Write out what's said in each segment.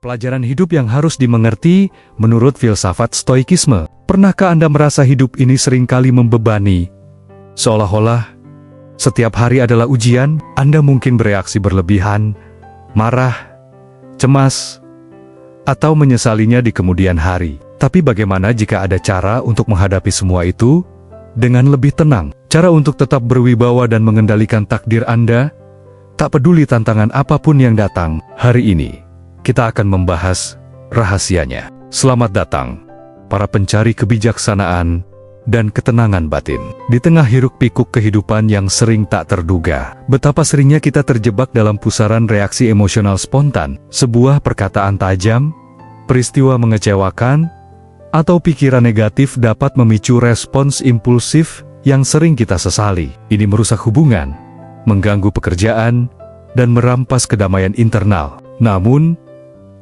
Pelajaran hidup yang harus dimengerti menurut filsafat Stoikisme. Pernahkah Anda merasa hidup ini seringkali membebani? Seolah-olah setiap hari adalah ujian. Anda mungkin bereaksi berlebihan, marah, cemas, atau menyesalinya di kemudian hari. Tapi bagaimana jika ada cara untuk menghadapi semua itu dengan lebih tenang? Cara untuk tetap berwibawa dan mengendalikan takdir Anda, tak peduli tantangan apapun yang datang. Hari ini kita akan membahas rahasianya. Selamat datang, para pencari kebijaksanaan dan ketenangan batin. Di tengah hiruk-pikuk kehidupan yang sering tak terduga, betapa seringnya kita terjebak dalam pusaran reaksi emosional spontan. Sebuah perkataan tajam, peristiwa mengecewakan, atau pikiran negatif dapat memicu respons impulsif yang sering kita sesali. Ini merusak hubungan, mengganggu pekerjaan, dan merampas kedamaian internal. Namun,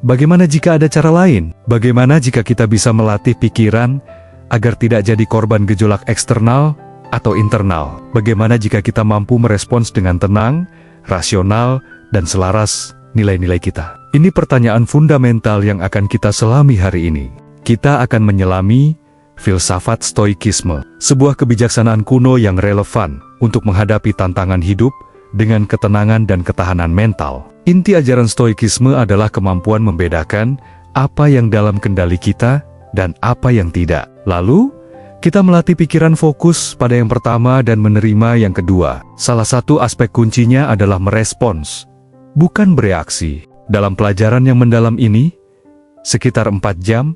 bagaimana jika ada cara lain? Bagaimana jika kita bisa melatih pikiran agar tidak jadi korban gejolak eksternal atau internal? Bagaimana jika kita mampu merespons dengan tenang, rasional, dan selaras nilai-nilai kita? Ini pertanyaan fundamental yang akan kita selami hari ini. Kita akan menyelami filsafat Stoikisme, sebuah kebijaksanaan kuno yang relevan untuk menghadapi tantangan hidup dengan ketenangan dan ketahanan mental. Inti ajaran Stoikisme adalah kemampuan membedakan apa yang dalam kendali kita dan apa yang tidak. Lalu, kita melatih pikiran fokus pada yang pertama dan menerima yang kedua. Salah satu aspek kuncinya adalah merespons, bukan bereaksi. Dalam pelajaran yang mendalam ini, sekitar 4 jam,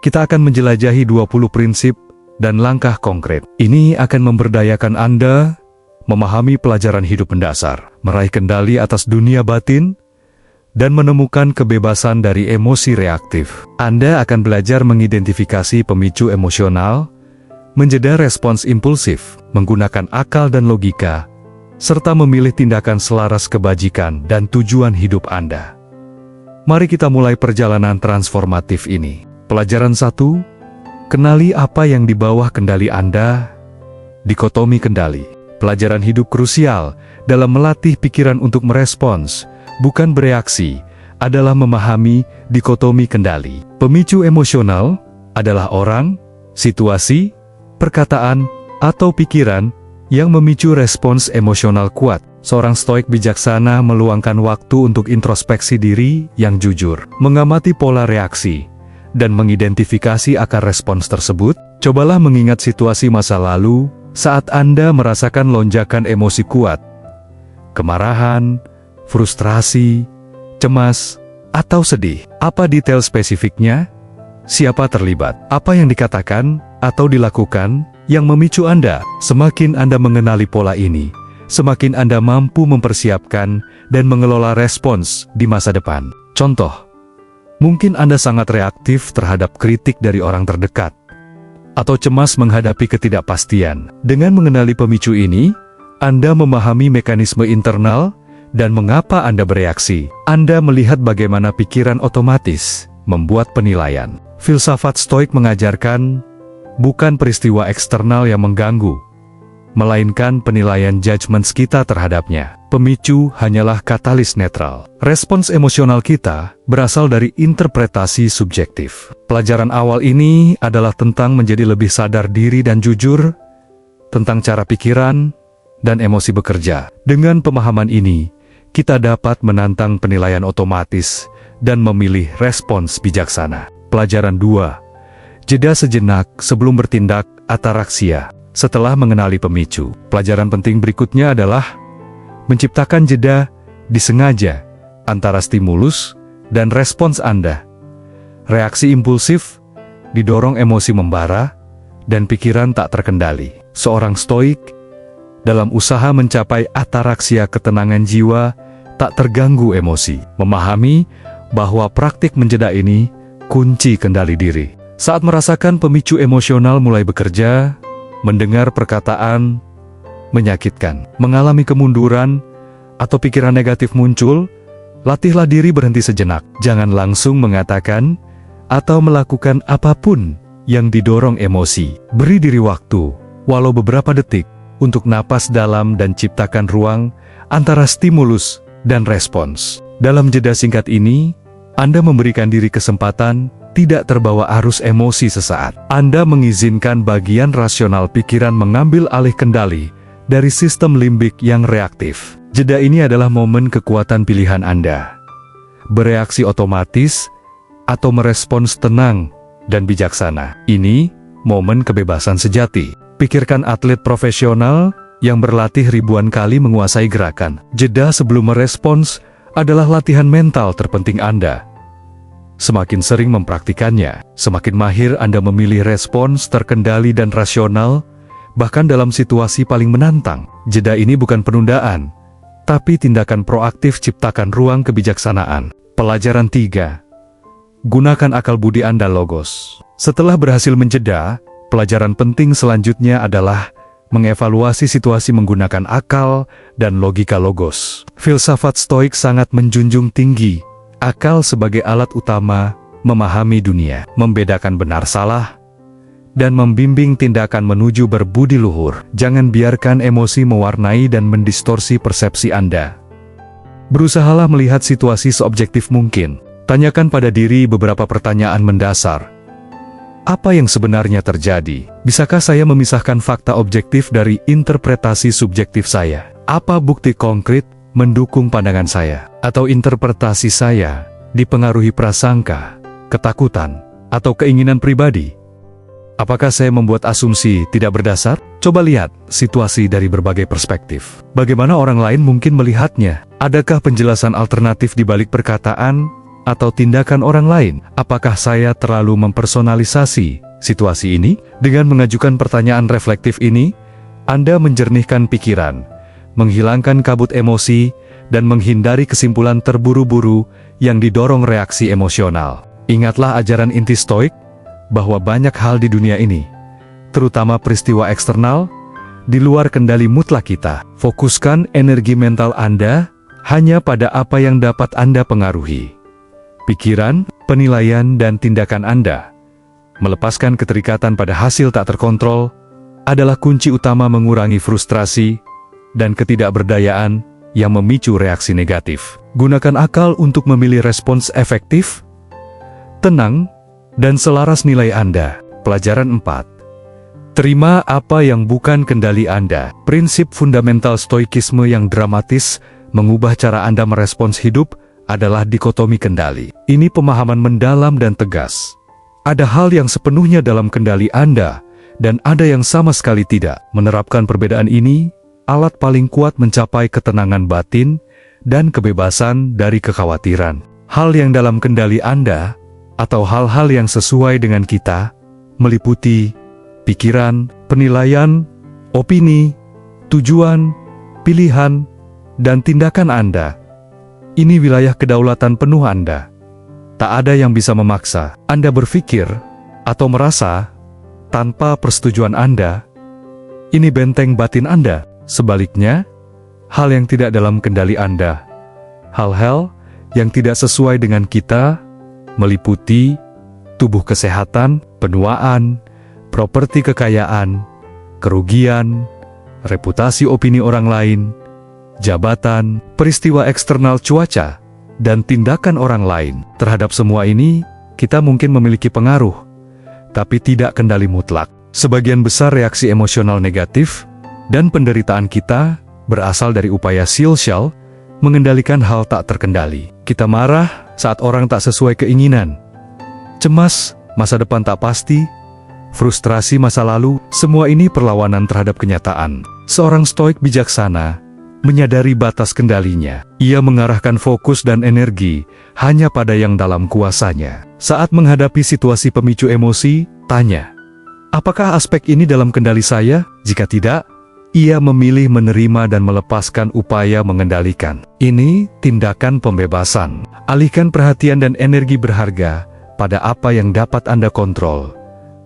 kita akan menjelajahi 20 prinsip dan langkah konkret. Ini akan memberdayakan Anda memahami pelajaran hidup mendasar, meraih kendali atas dunia batin, dan menemukan kebebasan dari emosi reaktif. Anda akan belajar mengidentifikasi pemicu emosional, menjeda respons impulsif, menggunakan akal dan logika, serta memilih tindakan selaras kebajikan dan tujuan hidup Anda. Mari kita mulai perjalanan transformatif ini. Pelajaran 1, kenali apa yang di bawah kendali Anda. Dikotomi kendali. Pelajaran hidup krusial dalam melatih pikiran untuk merespons, bukan bereaksi, adalah memahami dikotomi kendali. Pemicu emosional adalah orang, situasi, perkataan, atau pikiran yang memicu respons emosional kuat. Seorang stoik bijaksana meluangkan waktu untuk introspeksi diri yang jujur, mengamati pola reaksi, dan mengidentifikasi akar respons tersebut. Cobalah mengingat situasi masa lalu saat Anda merasakan lonjakan emosi kuat, kemarahan, frustrasi, cemas, atau sedih. Apa detail spesifiknya? Siapa terlibat? Apa yang dikatakan atau dilakukan yang memicu Anda? Semakin Anda mengenali pola ini, semakin Anda mampu mempersiapkan dan mengelola respons di masa depan. Contoh, mungkin Anda sangat reaktif terhadap kritik dari orang terdekat, atau cemas menghadapi ketidakpastian. Dengan mengenali pemicu ini, Anda memahami mekanisme internal dan mengapa Anda bereaksi. Anda melihat bagaimana pikiran otomatis membuat penilaian. Filsafat Stoik mengajarkan, bukan peristiwa eksternal yang mengganggu, melainkan penilaian judgement kita terhadapnya. Pemicu hanyalah katalis netral. Respons emosional kita berasal dari interpretasi subjektif. Pelajaran awal ini adalah tentang menjadi lebih sadar diri dan jujur, tentang cara pikiran dan emosi bekerja. Dengan pemahaman ini, kita dapat menantang penilaian otomatis dan memilih respons bijaksana. Pelajaran 2. Jeda sejenak sebelum bertindak, ataraksia. Setelah mengenali pemicu, pelajaran penting berikutnya adalah menciptakan jeda disengaja antara stimulus dan respons Anda. Reaksi impulsif didorong emosi membara dan pikiran tak terkendali. Seorang stoik dalam usaha mencapai ataraksia, ketenangan jiwa, tak terganggu emosi. Memahami bahwa praktik menjeda ini kunci kendali diri. Saat merasakan pemicu emosional mulai bekerja, mendengar perkataan menyakitkan, mengalami kemunduran, atau pikiran negatif muncul, latihlah diri berhenti sejenak. Jangan langsung mengatakan atau melakukan apapun yang didorong emosi. Beri diri waktu, walau beberapa detik, untuk napas dalam dan ciptakan ruang antara stimulus dan respons. Dalam jeda singkat ini, Anda memberikan diri kesempatan tidak terbawa arus emosi sesaat. Anda mengizinkan bagian rasional pikiran mengambil alih kendali dari sistem limbik yang reaktif. Jeda ini adalah momen kekuatan pilihan Anda. Bereaksi otomatis atau merespons tenang dan bijaksana. Ini momen kebebasan sejati. Pikirkan atlet profesional yang berlatih ribuan kali menguasai gerakan. Jeda sebelum merespons adalah latihan mental terpenting Anda. Semakin sering mempraktikannya, semakin mahir Anda memilih respons terkendali dan rasional, bahkan dalam situasi paling menantang. Jeda ini bukan penundaan, tapi tindakan proaktif ciptakan ruang kebijaksanaan. Pelajaran 3. Gunakan akal budi Anda logos. Setelah berhasil menjeda, pelajaran penting selanjutnya adalah mengevaluasi situasi menggunakan akal dan logika logos. Filsafat Stoik sangat menjunjung tinggi akal sebagai alat utama memahami dunia, membedakan benar salah, dan membimbing tindakan menuju berbudi luhur. Jangan biarkan emosi mewarnai dan mendistorsi persepsi Anda. Berusahalah melihat situasi seobjektif mungkin. Tanyakan pada diri beberapa pertanyaan mendasar. Apa yang sebenarnya terjadi? Bisakah saya memisahkan fakta objektif dari interpretasi subjektif saya? Apa bukti konkret mendukung pandangan saya? Atau interpretasi saya dipengaruhi prasangka, ketakutan, atau keinginan pribadi? Apakah saya membuat asumsi tidak berdasar? Coba lihat situasi dari berbagai perspektif. Bagaimana orang lain mungkin melihatnya? Adakah penjelasan alternatif di balik perkataan atau tindakan orang lain? Apakah saya terlalu mempersonalisasi situasi ini? Dengan mengajukan pertanyaan reflektif ini, Anda menjernihkan pikiran, menghilangkan kabut emosi, dan menghindari kesimpulan terburu-buru yang didorong reaksi emosional. Ingatlah ajaran inti Stoik, bahwa banyak hal di dunia ini, terutama peristiwa eksternal, di luar kendali mutlak kita. Fokuskan energi mental Anda hanya pada apa yang dapat Anda pengaruhi. Pikiran, penilaian, dan tindakan Anda. Melepaskan keterikatan pada hasil tak terkontrol adalah kunci utama mengurangi frustrasi dan ketidakberdayaan yang memicu reaksi negatif. Gunakan akal untuk memilih respons efektif, tenang, dan selaras nilai Anda. Pelajaran 4. Terima apa yang bukan kendali Anda. Prinsip fundamental stoikisme yang dramatis mengubah cara Anda merespons hidup adalah dikotomi kendali. Ini pemahaman mendalam dan tegas. Ada hal yang sepenuhnya dalam kendali Anda, dan ada yang sama sekali tidak. Menerapkan perbedaan ini, alat paling kuat mencapai ketenangan batin dan kebebasan dari kekhawatiran. Hal yang dalam kendali Anda, atau hal-hal yang sesuai dengan kita, meliputi pikiran, penilaian, opini, tujuan, pilihan, dan tindakan Anda. Ini wilayah kedaulatan penuh Anda. Tak ada yang bisa memaksa Anda berpikir atau merasa tanpa persetujuan Anda. Ini benteng batin Anda. Sebaliknya, hal yang tidak dalam kendali Anda, hal-hal yang tidak sesuai dengan kita, meliputi tubuh kesehatan, penuaan, properti kekayaan, kerugian, reputasi opini orang lain, jabatan, peristiwa eksternal cuaca, dan tindakan orang lain. Terhadap semua ini, kita mungkin memiliki pengaruh, tapi tidak kendali mutlak. Sebagian besar reaksi emosional negatif dan penderitaan kita berasal dari upaya Silshal mengendalikan hal tak terkendali. Kita marah saat orang tak sesuai keinginan, cemas, masa depan tak pasti, frustrasi masa lalu. Semua ini perlawanan terhadap kenyataan. Seorang stoik bijaksana menyadari batas kendalinya. Ia mengarahkan fokus dan energi hanya pada yang dalam kuasanya. Saat menghadapi situasi pemicu emosi, tanya, apakah aspek ini dalam kendali saya? Jika tidak, ia memilih menerima dan melepaskan upaya mengendalikan. Ini tindakan pembebasan. Alihkan perhatian dan energi berharga pada apa yang dapat Anda kontrol.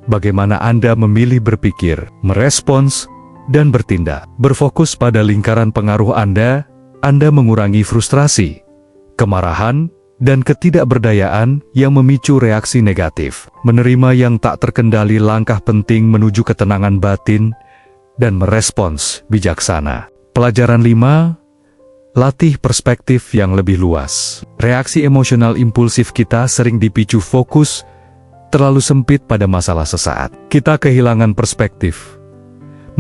Bagaimana Anda memilih berpikir, merespons, dan bertindak. Berfokus pada lingkaran pengaruh Anda mengurangi frustrasi, kemarahan, dan ketidakberdayaan yang memicu reaksi negatif. Menerima yang tak terkendali langkah penting menuju ketenangan batin dan merespons bijaksana. Pelajaran 5. latih perspektif yang lebih luas. Reaksi emosional impulsif kita sering dipicu fokus terlalu sempit pada masalah sesaat. Kita kehilangan perspektif,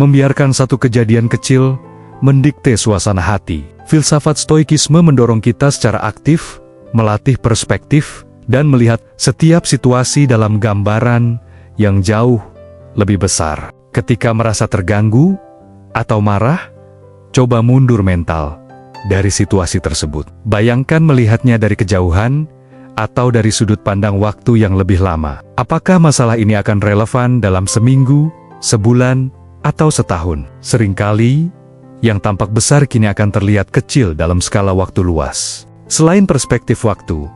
membiarkan satu kejadian kecil mendikte suasana hati. Filsafat Stoikisme mendorong kita secara aktif melatih perspektif dan melihat setiap situasi dalam gambaran yang jauh lebih besar. Ketika merasa terganggu atau marah, coba mundur mental dari situasi tersebut. Bayangkan melihatnya dari kejauhan atau dari sudut pandang waktu yang lebih lama. Apakah masalah ini akan relevan dalam seminggu, sebulan, atau setahun? Seringkali, yang tampak besar kini akan terlihat kecil dalam skala waktu luas. Selain perspektif waktu,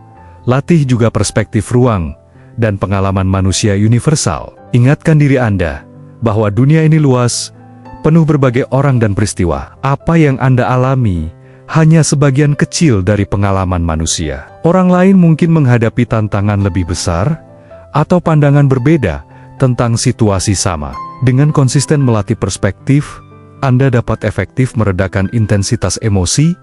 latih juga perspektif ruang dan pengalaman manusia universal. Ingatkan diri Anda bahwa dunia ini luas, penuh berbagai orang dan peristiwa. Apa yang Anda alami hanya sebagian kecil dari pengalaman manusia. Orang lain mungkin menghadapi tantangan lebih besar atau pandangan berbeda tentang situasi sama. Dengan konsisten melatih perspektif, Anda dapat efektif meredakan intensitas emosi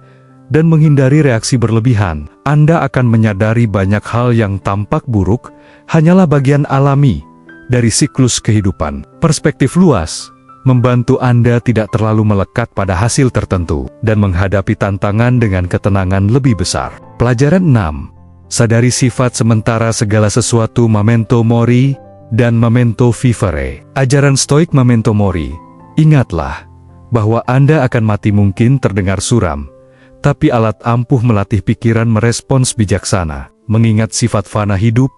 dan menghindari reaksi berlebihan. Anda akan menyadari banyak hal yang tampak buruk hanyalah bagian alami dari siklus kehidupan. Perspektif luas membantu Anda tidak terlalu melekat pada hasil tertentu dan menghadapi tantangan dengan ketenangan lebih besar. Pelajaran 6. Sadari sifat sementara segala sesuatu. Memento mori dan memento vivere. Ajaran Stoik memento mori. Ingatlah bahwa Anda akan mati. Mungkin terdengar suram, tapi alat ampuh melatih pikiran merespons bijaksana, mengingat sifat fana hidup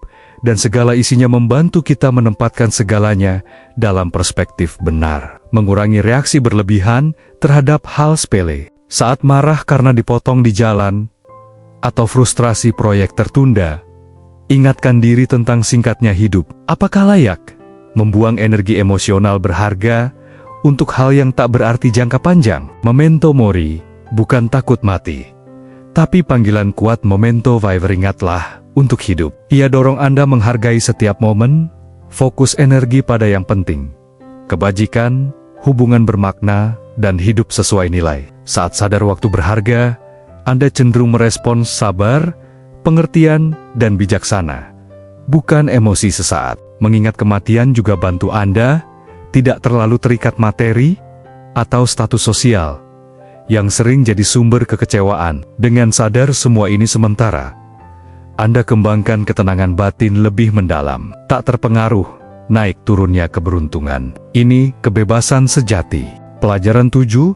dan segala isinya membantu kita menempatkan segalanya dalam perspektif benar. Mengurangi reaksi berlebihan terhadap hal sepele. Saat marah karena dipotong di jalan, atau frustrasi proyek tertunda, ingatkan diri tentang singkatnya hidup. Apakah layak membuang energi emosional berharga untuk hal yang tak berarti jangka panjang? Memento mori bukan takut mati, tapi panggilan kuat memento vivere. Ingatlah untuk hidup. Ia dorong Anda menghargai setiap momen, fokus energi pada yang penting, kebajikan, hubungan bermakna, dan hidup sesuai nilai. Saat sadar waktu berharga, Anda cenderung merespons sabar, pengertian, dan bijaksana, bukan emosi sesaat. Mengingat kematian juga bantu Anda tidak terlalu terikat materi atau status sosial yang sering jadi sumber kekecewaan. Dengan sadar semua ini sementara, Anda kembangkan ketenangan batin lebih mendalam, tak terpengaruh naik turunnya keberuntungan. Ini kebebasan sejati. Pelajaran 7.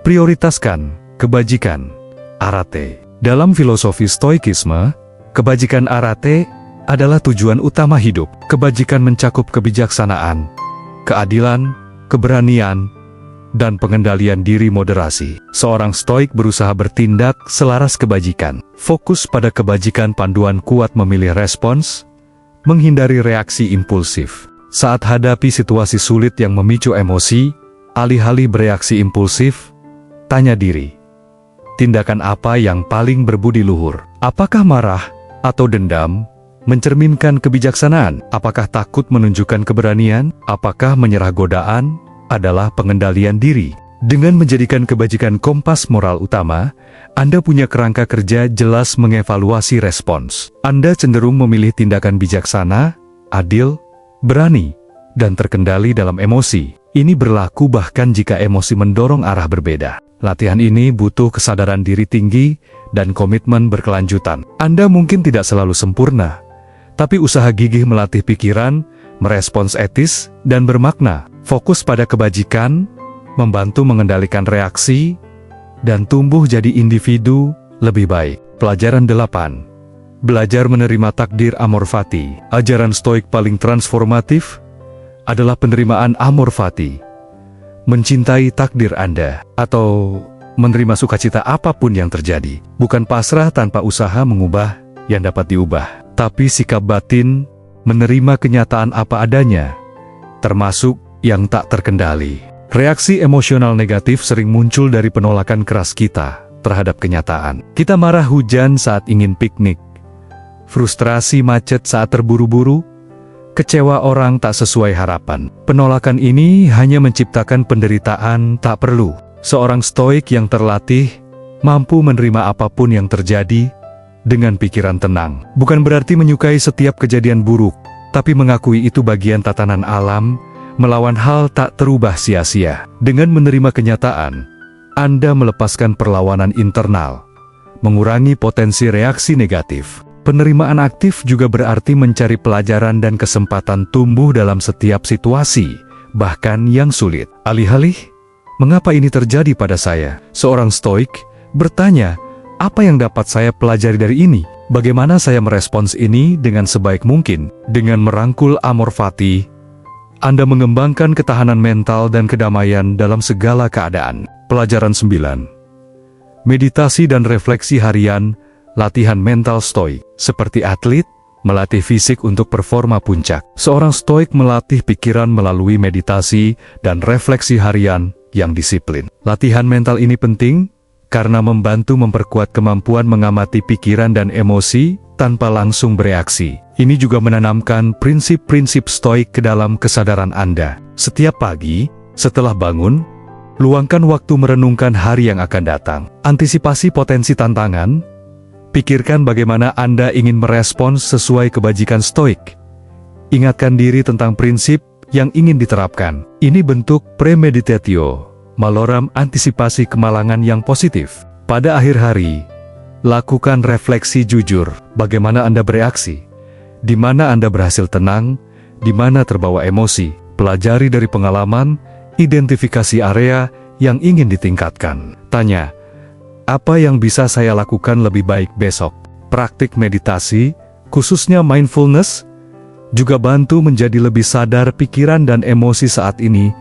Prioritaskan kebajikan. Arate. Dalam filosofi Stoikisme, kebajikan arate adalah tujuan utama hidup. Kebajikan mencakup kebijaksanaan, keadilan, keberanian, dan pengendalian diri. Moderasi. Seorang stoik berusaha bertindak selaras kebajikan. Fokus pada kebajikan. Panduan kuat memilih respons, menghindari reaksi impulsif. Saat hadapi situasi sulit yang memicu emosi, alih-alih bereaksi impulsif, tanya diri, tindakan apa yang paling berbudi luhur? Apakah marah atau dendam mencerminkan kebijaksanaan? Apakah takut menunjukkan keberanian? Apakah menyerah godaan adalah pengendalian diri? Dengan menjadikan kebajikan kompas moral utama, Anda punya kerangka kerja jelas mengevaluasi respons. Anda cenderung memilih tindakan bijaksana, adil, berani, dan terkendali dalam emosi. Ini berlaku bahkan jika emosi mendorong arah berbeda. Latihan ini butuh kesadaran diri tinggi dan komitmen berkelanjutan. Anda mungkin tidak selalu sempurna, tapi usaha gigih melatih pikiran, merespons etis, dan bermakna. Fokus pada kebajikan membantu mengendalikan reaksi dan tumbuh jadi individu lebih baik. Pelajaran 8. Belajar menerima takdir. Amor fati. Ajaran stoik paling transformatif adalah penerimaan amor fati. Mencintai takdir Anda, atau menerima sukacita apapun yang terjadi. Bukan pasrah tanpa usaha mengubah yang dapat diubah, tapi sikap batin menerima kenyataan apa adanya, termasuk yang tak terkendali. Reaksi emosional negatif sering muncul dari penolakan keras kita terhadap kenyataan. Kita marah hujan saat ingin piknik, frustrasi macet saat terburu-buru, kecewa orang tak sesuai harapan. Penolakan ini hanya menciptakan penderitaan tak perlu. Seorang stoik yang terlatih mampu menerima apapun yang terjadi dengan pikiran tenang. Bukan berarti menyukai setiap kejadian buruk, tapi mengakui itu bagian tatanan alam, melawan hal tak terubah sia-sia. Dengan menerima kenyataan, Anda melepaskan perlawanan internal, mengurangi potensi reaksi negatif. Penerimaan aktif juga berarti mencari pelajaran dan kesempatan tumbuh dalam setiap situasi, bahkan yang sulit. Alih-alih, mengapa ini terjadi pada saya? Seorang stoik bertanya, apa yang dapat saya pelajari dari ini? Bagaimana saya merespons ini dengan sebaik mungkin? Dengan merangkul amor fati, Anda mengembangkan ketahanan mental dan kedamaian dalam segala keadaan. Pelajaran 9. Meditasi dan refleksi harian, latihan mental stoik. Seperti atlet, melatih fisik untuk performa puncak. Seorang stoik melatih pikiran melalui meditasi dan refleksi harian yang disiplin. Latihan mental ini penting karena membantu memperkuat kemampuan mengamati pikiran dan emosi tanpa langsung bereaksi. Ini juga menanamkan prinsip-prinsip stoik ke dalam kesadaran Anda. Setiap pagi, setelah bangun, luangkan waktu merenungkan hari yang akan datang. Antisipasi potensi tantangan. Pikirkan bagaimana Anda ingin merespons sesuai kebajikan stoik. Ingatkan diri tentang prinsip yang ingin diterapkan. Ini bentuk premeditatio, maloram antisipasi kemalangan yang positif. Pada akhir hari, lakukan refleksi jujur. Bagaimana Anda bereaksi? Di mana Anda berhasil tenang? Di mana terbawa emosi? Pelajari dari pengalaman, identifikasi area yang ingin ditingkatkan. Tanya, apa yang bisa saya lakukan lebih baik besok? Praktik meditasi, khususnya mindfulness, juga bantu menjadi lebih sadar pikiran dan emosi saat ini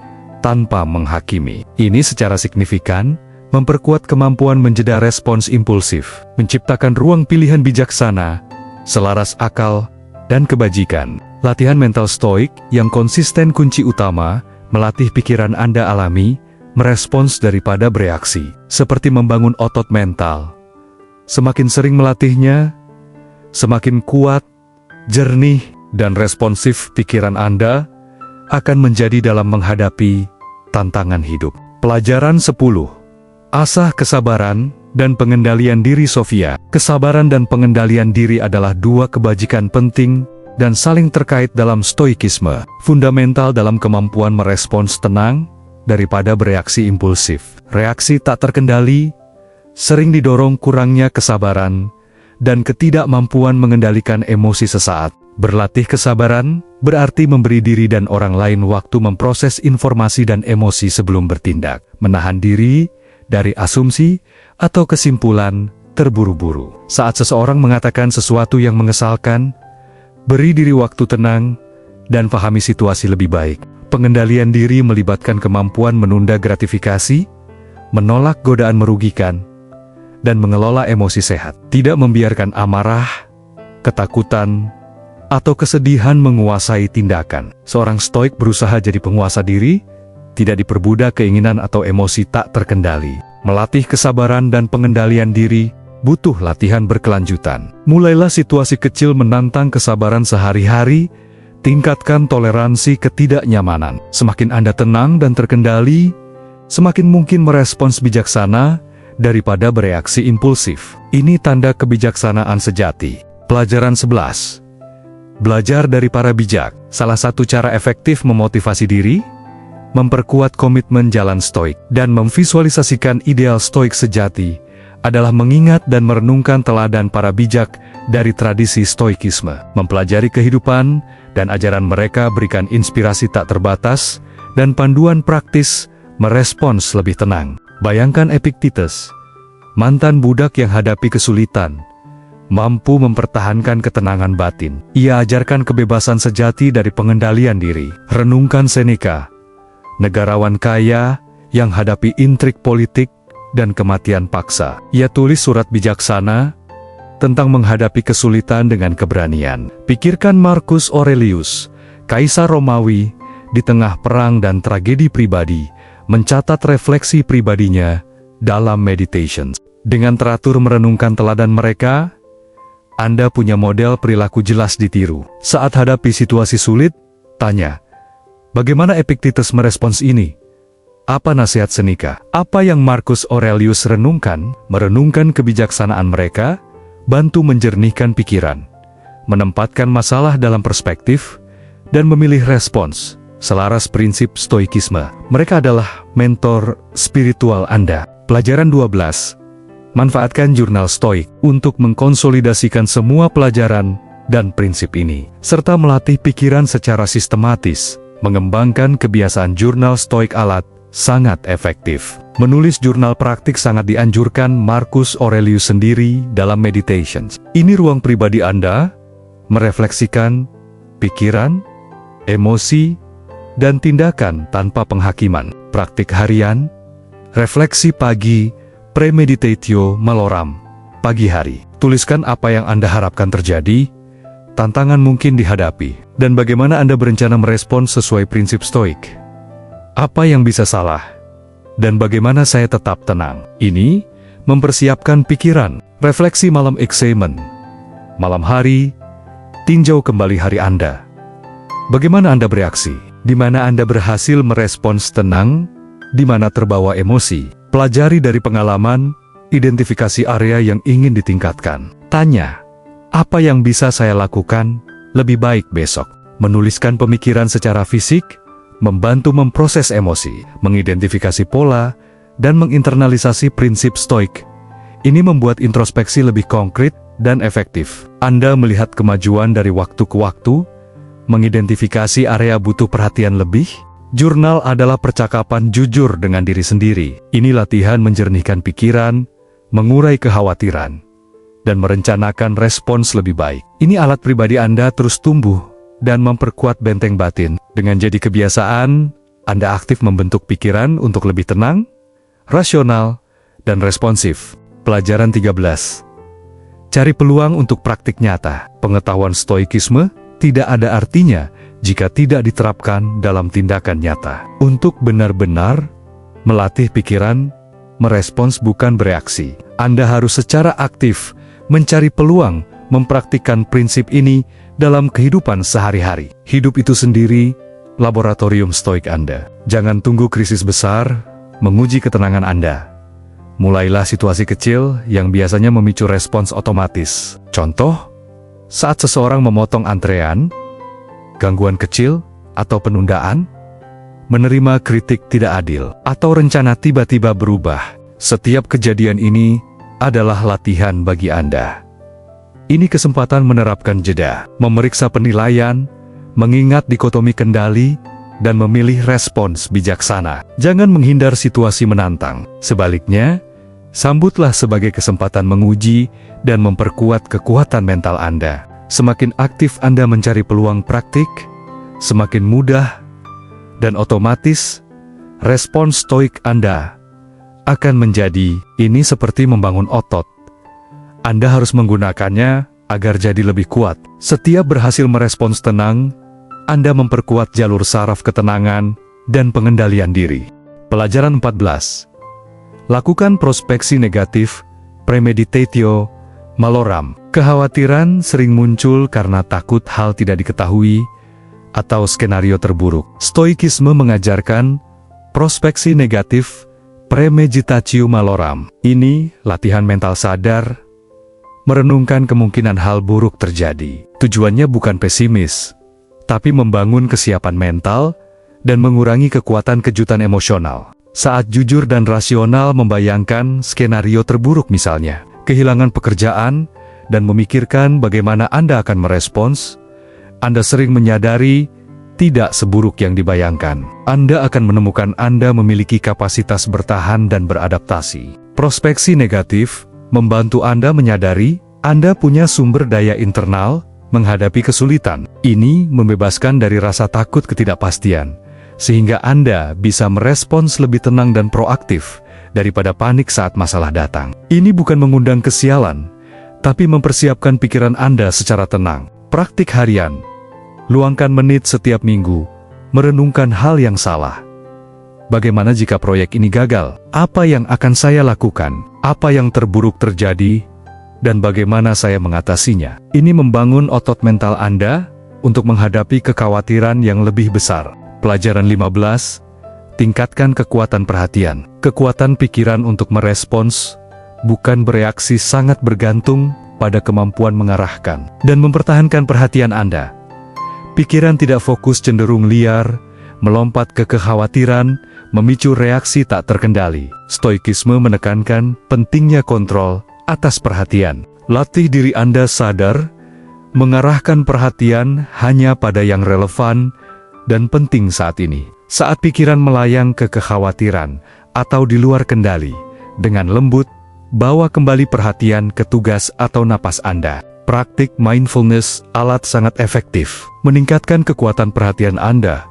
tanpa menghakimi. Ini secara signifikan memperkuat kemampuan menjeda respons impulsif, menciptakan ruang pilihan bijaksana, selaras akal, dan kebajikan. Latihan mental stoik yang konsisten kunci utama, melatih pikiran Anda alami, merespons daripada bereaksi. Seperti membangun otot mental. Semakin sering melatihnya, semakin kuat, jernih, dan responsif pikiran Anda akan menjadi dalam menghadapi tantangan hidup. Pelajaran 10. Asah kesabaran dan pengendalian diri Sofia. Kesabaran dan pengendalian diri adalah dua kebajikan penting dan saling terkait dalam stoikisme, fundamental dalam kemampuan merespons tenang daripada bereaksi impulsif. Reaksi tak terkendali sering didorong kurangnya kesabaran dan ketidakmampuan mengendalikan emosi sesaat. Berlatih kesabaran berarti memberi diri dan orang lain waktu memproses informasi dan emosi sebelum bertindak, menahan diri dari asumsi atau kesimpulan terburu-buru. Saat seseorang mengatakan sesuatu yang mengesalkan, beri diri waktu tenang dan pahami situasi lebih baik. Pengendalian diri melibatkan kemampuan menunda gratifikasi, menolak godaan merugikan, dan mengelola emosi sehat. Tidak membiarkan amarah, ketakutan, atau kesedihan menguasai tindakan. Seorang stoik berusaha jadi penguasa diri, tidak diperbudak keinginan atau emosi tak terkendali. Melatih kesabaran dan pengendalian diri butuh latihan berkelanjutan. Mulailah situasi kecil menantang kesabaran sehari-hari, tingkatkan toleransi ketidaknyamanan. Semakin Anda tenang dan terkendali, semakin mungkin merespons bijaksana daripada bereaksi impulsif. Ini tanda kebijaksanaan sejati. Pelajaran 11. Belajar dari para bijak. Salah satu cara efektif memotivasi diri, memperkuat komitmen jalan stoik, dan memvisualisasikan ideal stoik sejati adalah mengingat dan merenungkan teladan para bijak dari tradisi stoikisme. Mempelajari kehidupan dan ajaran mereka berikan inspirasi tak terbatas dan panduan praktis merespons lebih tenang. Bayangkan Epictetus, mantan budak yang hadapi kesulitan, mampu mempertahankan ketenangan batin. Ia ajarkan kebebasan sejati dari pengendalian diri. Renungkan Seneca, negarawan kaya yang hadapi intrik politik dan kematian paksa. Ia tulis surat bijaksana tentang menghadapi kesulitan dengan keberanian. Pikirkan Marcus Aurelius, kaisar Romawi, di tengah perang dan tragedi pribadi, mencatat refleksi pribadinya dalam Meditations. Dengan teratur merenungkan teladan mereka, Anda punya model perilaku jelas ditiru. Saat hadapi situasi sulit, tanya, bagaimana Epictetus merespons ini? Apa nasihat Seneca? Apa yang Marcus Aurelius renungkan? Merenungkan kebijaksanaan mereka, bantu menjernihkan pikiran, menempatkan masalah dalam perspektif, dan memilih respons selaras prinsip stoikisme. Mereka adalah mentor spiritual Anda. Pelajaran 12. Manfaatkan jurnal stoik untuk mengkonsolidasikan semua pelajaran dan prinsip ini, serta melatih pikiran secara sistematis. Mengembangkan kebiasaan jurnal stoik sangat efektif. Menulis jurnal praktik sangat dianjurkan Marcus Aurelius sendiri dalam Meditations. Ini ruang pribadi Anda, merefleksikan pikiran, emosi, dan tindakan tanpa penghakiman. Praktik harian, refleksi pagi, premeditatio maloram, pagi hari. Tuliskan apa yang Anda harapkan terjadi, tantangan mungkin dihadapi, dan bagaimana Anda berencana merespons sesuai prinsip stoik. Apa yang bisa salah, dan bagaimana saya tetap tenang. Ini mempersiapkan pikiran. Refleksi malam examen. Malam hari, tinjau kembali hari Anda. Bagaimana Anda bereaksi? Di mana Anda berhasil merespons tenang? Di mana terbawa emosi? Pelajari dari pengalaman, identifikasi area yang ingin ditingkatkan. Tanya, apa yang bisa saya lakukan lebih baik besok? Menuliskan pemikiran secara fisik, membantu memproses emosi, mengidentifikasi pola, dan menginternalisasi prinsip stoik. Ini membuat introspeksi lebih konkret dan efektif. Anda melihat kemajuan dari waktu ke waktu, mengidentifikasi area butuh perhatian lebih. Jurnal adalah percakapan jujur dengan diri sendiri. Ini latihan menjernihkan pikiran, mengurai kekhawatiran, dan merencanakan respons lebih baik. Ini alat pribadi Anda terus tumbuh dan memperkuat benteng batin. Dengan jadi kebiasaan, Anda aktif membentuk pikiran untuk lebih tenang, rasional, dan responsif. Pelajaran 13. Cari peluang untuk praktik nyata. Pengetahuan stoikisme tidak ada artinya jika tidak diterapkan dalam tindakan nyata. Untuk benar-benar melatih pikiran, merespons bukan bereaksi. Anda harus secara aktif mencari peluang mempraktikkan prinsip ini dalam kehidupan sehari-hari. Hidup itu sendiri laboratorium stoik Anda. Jangan tunggu krisis besar menguji ketenangan Anda. Mulailah situasi kecil yang biasanya memicu respons otomatis. Contoh, saat seseorang memotong antrean, gangguan kecil atau penundaan, menerima kritik tidak adil, atau rencana tiba-tiba berubah. Setiap kejadian ini adalah latihan bagi Anda. Ini kesempatan menerapkan jeda, memeriksa penilaian, mengingat dikotomi kendali, dan memilih respons bijaksana. Jangan menghindar situasi menantang. Sebaliknya, sambutlah sebagai kesempatan menguji dan memperkuat kekuatan mental Anda. Semakin aktif Anda mencari peluang praktik, semakin mudah dan otomatis respons stoik Anda akan menjadi. Ini seperti membangun otot. Anda harus menggunakannya agar jadi lebih kuat. Setiap berhasil merespons tenang, Anda memperkuat jalur saraf ketenangan dan pengendalian diri. Pelajaran 14. Lakukan prospeksi negatif, premeditatio maloram. Kekhawatiran sering muncul karena takut hal tidak diketahui atau skenario terburuk. Stoikisme mengajarkan prospeksi negatif, premeditatio maloram. Ini latihan mental sadar, merenungkan kemungkinan hal buruk terjadi. Tujuannya bukan pesimis, tapi membangun kesiapan mental dan mengurangi kekuatan kejutan emosional. Saat jujur dan rasional membayangkan skenario terburuk misalnya, kehilangan pekerjaan, dan memikirkan bagaimana Anda akan merespons, Anda sering menyadari tidak seburuk yang dibayangkan. Anda akan menemukan Anda memiliki kapasitas bertahan dan beradaptasi. Prospeksi negatif membantu Anda menyadari Anda punya sumber daya internal menghadapi kesulitan. Ini membebaskan dari rasa takut ketidakpastian, sehingga Anda bisa merespons lebih tenang dan proaktif daripada panik saat masalah datang. Ini bukan mengundang kesialan, tapi mempersiapkan pikiran Anda secara tenang. Praktik harian. Luangkan menit setiap minggu, merenungkan hal yang salah. Bagaimana jika proyek ini gagal? Apa yang akan saya lakukan? Apa yang terburuk terjadi? Dan bagaimana saya mengatasinya? Ini membangun otot mental Anda untuk menghadapi kekhawatiran yang lebih besar. Pelajaran 15. tingkatkan kekuatan perhatian. Kekuatan pikiran untuk merespons, bukan bereaksi, sangat bergantung pada kemampuan mengarahkan dan mempertahankan perhatian Anda. Pikiran tidak fokus cenderung liar, melompat ke kekhawatiran, memicu reaksi tak terkendali. Stoikisme menekankan pentingnya kontrol atas perhatian. Latih diri Anda sadar, mengarahkan perhatian hanya pada yang relevan dan penting saat ini. Saat pikiran melayang ke kekhawatiran atau di luar kendali, dengan lembut, bawa kembali perhatian ke tugas atau napas Anda. Praktik mindfulness alat sangat efektif, meningkatkan kekuatan perhatian Anda,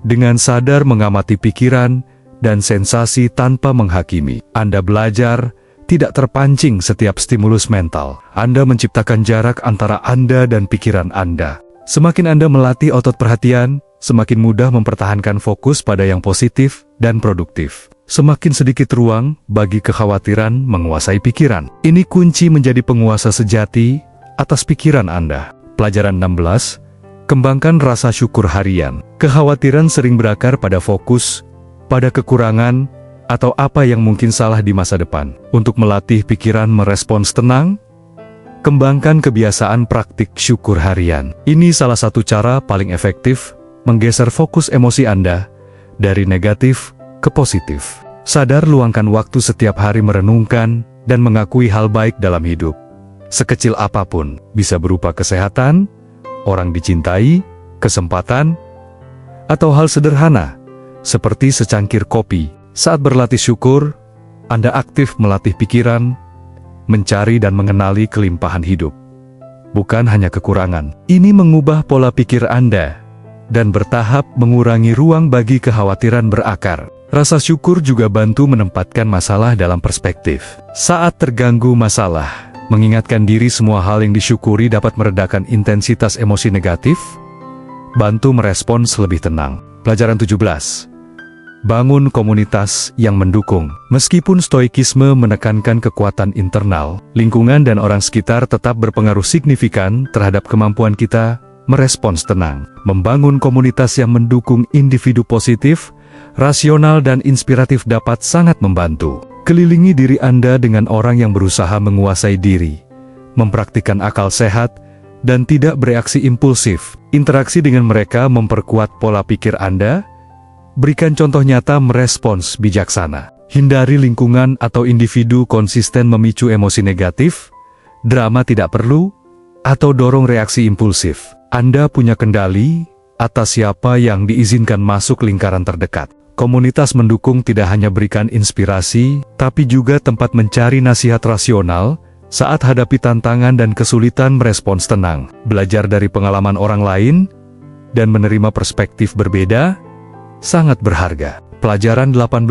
dengan sadar mengamati pikiran dan sensasi tanpa menghakimi. Anda belajar tidak terpancing setiap stimulus mental. Anda menciptakan jarak antara Anda dan pikiran Anda. Semakin Anda melatih otot perhatian, semakin mudah mempertahankan fokus pada yang positif dan produktif. Semakin sedikit ruang bagi kekhawatiran menguasai pikiran. Ini kunci menjadi penguasa sejati atas pikiran Anda. Pelajaran 16. Kembangkan rasa syukur harian. Kekhawatiran sering berakar pada fokus, pada kekurangan, atau apa yang mungkin salah di masa depan. Untuk melatih pikiran merespons tenang, kembangkan kebiasaan praktik syukur harian. Ini salah satu cara paling efektif menggeser fokus emosi Anda dari negatif ke positif. Sadar luangkan waktu setiap hari merenungkan dan mengakui hal baik dalam hidup. Sekecil apapun, bisa berupa kesehatan, orang dicintai, kesempatan, atau hal sederhana, seperti secangkir kopi. Saat berlatih syukur, Anda aktif melatih pikiran, mencari dan mengenali kelimpahan hidup, bukan hanya kekurangan. Ini mengubah pola pikir Anda dan bertahap mengurangi ruang bagi kekhawatiran berakar. Rasa syukur juga bantu menempatkan masalah dalam perspektif. Saat terganggu masalah, mengingatkan diri semua hal yang disyukuri dapat meredakan intensitas emosi negatif, bantu merespons lebih tenang. Pelajaran 17. Bangun komunitas yang mendukung. Meskipun stoikisme menekankan kekuatan internal, lingkungan dan orang sekitar tetap berpengaruh signifikan terhadap kemampuan kita merespons tenang. Membangun komunitas yang mendukung individu positif, rasional dan inspiratif dapat sangat membantu. Kelilingi diri Anda dengan orang yang berusaha menguasai diri, mempraktikkan akal sehat, dan tidak bereaksi impulsif. Interaksi dengan mereka memperkuat pola pikir Anda. Berikan contoh nyata merespons bijaksana. Hindari lingkungan atau individu konsisten memicu emosi negatif, drama tidak perlu, atau dorong reaksi impulsif. Anda punya kendali atas siapa yang diizinkan masuk lingkaran terdekat. Komunitas mendukung tidak hanya berikan inspirasi, tapi juga tempat mencari nasihat rasional saat hadapi tantangan dan kesulitan merespons tenang. Belajar dari pengalaman orang lain dan menerima perspektif berbeda sangat berharga. Pelajaran 18.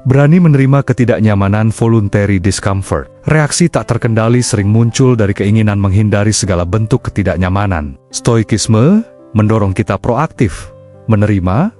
Berani menerima ketidaknyamanan, voluntary discomfort. Reaksi tak terkendali sering muncul dari keinginan menghindari segala bentuk ketidaknyamanan. Stoikisme mendorong kita proaktif, menerima,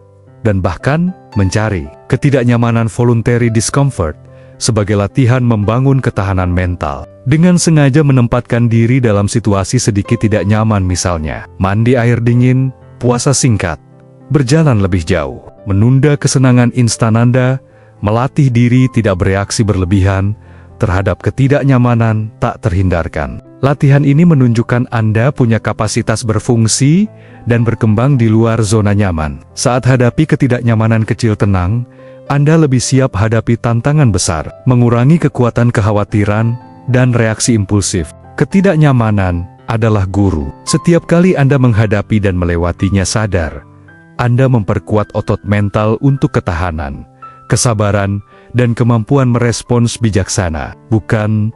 dan bahkan mencari ketidaknyamanan. Voluntary discomfort sebagai latihan membangun ketahanan mental. Dengan sengaja menempatkan diri dalam situasi sedikit tidak nyaman, misalnya mandi air dingin, puasa singkat, berjalan lebih jauh, menunda kesenangan instan Anda, melatih diri tidak bereaksi berlebihan terhadap ketidaknyamanan tak terhindarkan. Latihan ini menunjukkan Anda punya kapasitas berfungsi dan berkembang di luar zona nyaman. Saat hadapi ketidaknyamanan kecil tenang, Anda lebih siap hadapi tantangan besar, mengurangi kekuatan kekhawatiran dan reaksi impulsif. Ketidaknyamanan adalah guru. Setiap kali Anda menghadapi dan melewatinya sadar, Anda memperkuat otot mental untuk ketahanan, kesabaran, dan kemampuan merespons bijaksana, bukan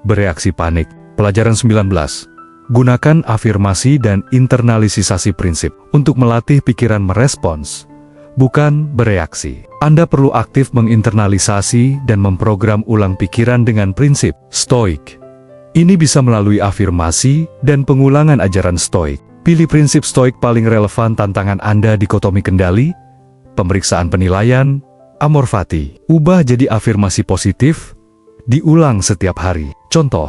bereaksi panik. Pelajaran 19. Gunakan afirmasi dan internalisasi prinsip untuk melatih pikiran merespons, bukan bereaksi. Anda perlu aktif menginternalisasi dan memprogram ulang pikiran dengan prinsip stoik. Ini bisa melalui afirmasi dan pengulangan ajaran stoik. Pilih prinsip stoik paling relevan tantangan Anda, dikotomi kendali, pemeriksaan penilaian, amor fati. Ubah jadi afirmasi positif, diulang setiap hari. Contoh,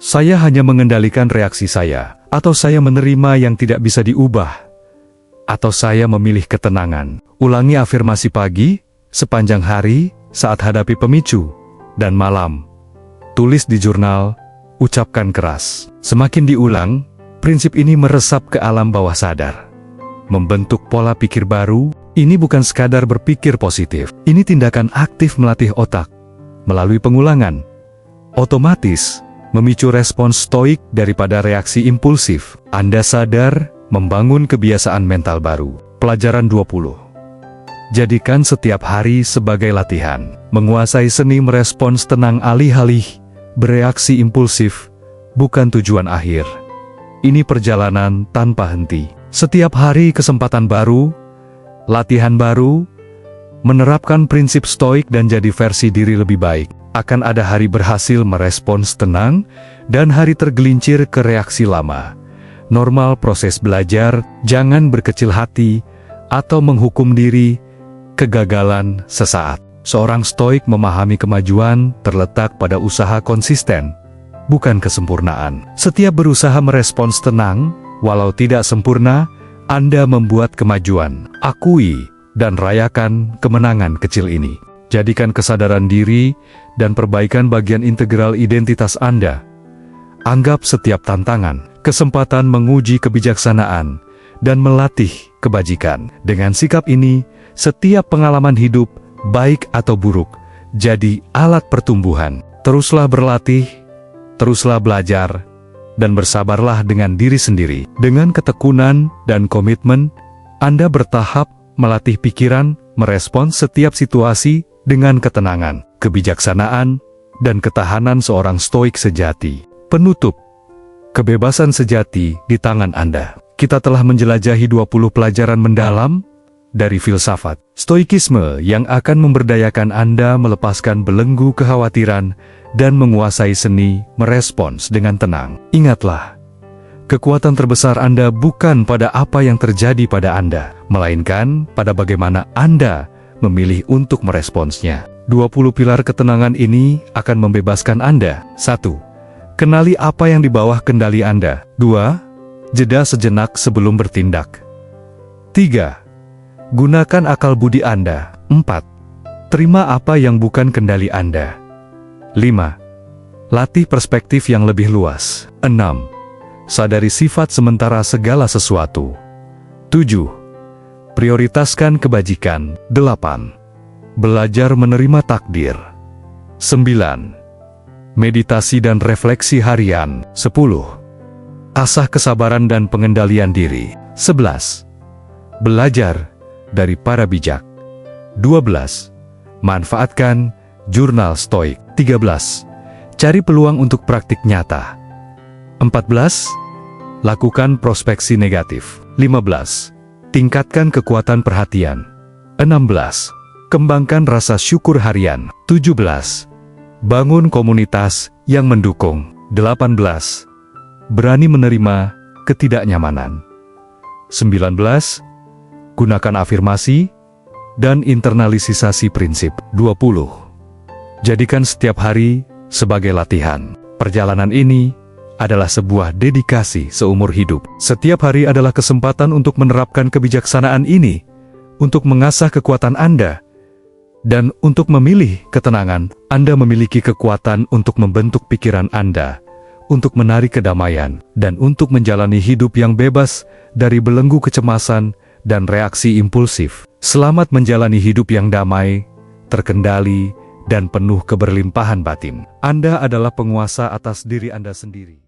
saya hanya mengendalikan reaksi saya, atau saya menerima yang tidak bisa diubah. atau saya memilih ketenangan. Ulangi afirmasi pagi, sepanjang hari, saat hadapi pemicu, dan malam. Tulis di jurnal, ucapkan keras. Semakin diulang, prinsip ini meresap ke alam bawah sadar. Membentuk pola pikir baru, ini bukan sekadar berpikir positif. Ini tindakan aktif melatih otak. Melalui pengulangan, otomatis memicu respons stoik daripada reaksi impulsif. Anda sadar membangun kebiasaan mental baru. Pelajaran 20. Jadikan setiap hari sebagai latihan. Menguasai seni merespons tenang alih-alih bereaksi impulsif, bukan tujuan akhir. Ini perjalanan tanpa henti. Setiap hari kesempatan baru, latihan baru, menerapkan prinsip stoik dan jadi versi diri lebih baik. Akan ada hari berhasil merespons tenang, dan hari tergelincir ke reaksi lama. Normal proses belajar, jangan berkecil hati, atau menghukum diri. Kegagalan sesaat. Seorang stoik memahami kemajuan terletak pada usaha konsisten, bukan kesempurnaan. Setiap berusaha merespons tenang, walau tidak sempurna, Anda membuat kemajuan. Akui dan rayakan kemenangan kecil ini. Jadikan kesadaran diri dan perbaikan bagian integral identitas Anda. Anggap setiap tantangan kesempatan menguji kebijaksanaan dan melatih kebajikan. Dengan sikap ini, setiap pengalaman hidup, baik atau buruk, jadi alat pertumbuhan. Teruslah berlatih, teruslah belajar, dan bersabarlah dengan diri sendiri. Dengan ketekunan dan komitmen, Anda bertahap melatih pikiran, merespons setiap situasi dengan ketenangan, kebijaksanaan, dan ketahanan seorang stoik sejati. Penutup, kebebasan sejati di tangan Anda. Kita telah menjelajahi 20 pelajaran mendalam dari filsafat stoikisme yang akan memberdayakan Anda melepaskan belenggu kekhawatiran dan menguasai seni merespons dengan tenang. Ingatlah, kekuatan terbesar Anda bukan pada apa yang terjadi pada Anda, melainkan pada bagaimana Anda memilih untuk meresponsnya. 20 pilar ketenangan ini akan membebaskan Anda. 1. Kenali apa yang di bawah kendali Anda. 2. Jeda sejenak sebelum bertindak. 3. Gunakan akal budi Anda. 4. Terima apa yang bukan kendali Anda. 5. Latih perspektif yang lebih luas. 6. Sadari sifat sementara segala sesuatu. 7. Prioritaskan kebajikan. 8. Belajar menerima takdir. 9. Meditasi dan refleksi harian. 10. Asah kesabaran dan pengendalian diri. 11. Belajar dari para bijak. 12. Manfaatkan jurnal stoik. 13. Cari peluang untuk praktik nyata. 14. Lakukan prospeksi negatif. 15. Tingkatkan kekuatan perhatian. 16. Kembangkan rasa syukur harian. 17. Bangun komunitas yang mendukung. 18. Berani menerima ketidaknyamanan. 19. Gunakan afirmasi dan internalisasi prinsip. 20. Jadikan setiap hari sebagai latihan. Perjalanan ini adalah sebuah dedikasi seumur hidup. Setiap hari adalah kesempatan untuk menerapkan kebijaksanaan ini, untuk mengasah kekuatan Anda, dan untuk memilih ketenangan. Anda memiliki kekuatan untuk membentuk pikiran Anda, untuk menarik kedamaian, dan untuk menjalani hidup yang bebas dari belenggu kecemasan dan reaksi impulsif. Selamat menjalani hidup yang damai, terkendali, dan penuh keberlimpahan batin. Anda adalah penguasa atas diri Anda sendiri.